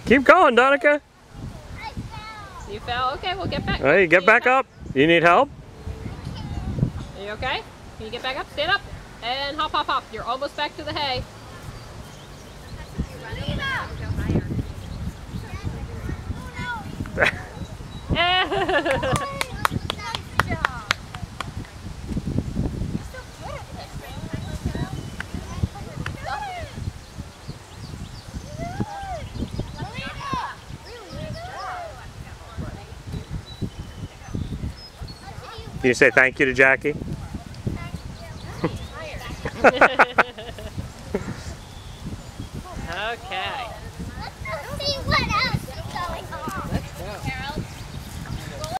Keep going, Danica. You fell? Okay, we'll get back. Hey, get back up. You need help? Are you okay? Can you get back up? Stand up and hop, hop, hop. You're almost back to the hay. Can you say thank you to Jackie? Okay. Let's go see what else.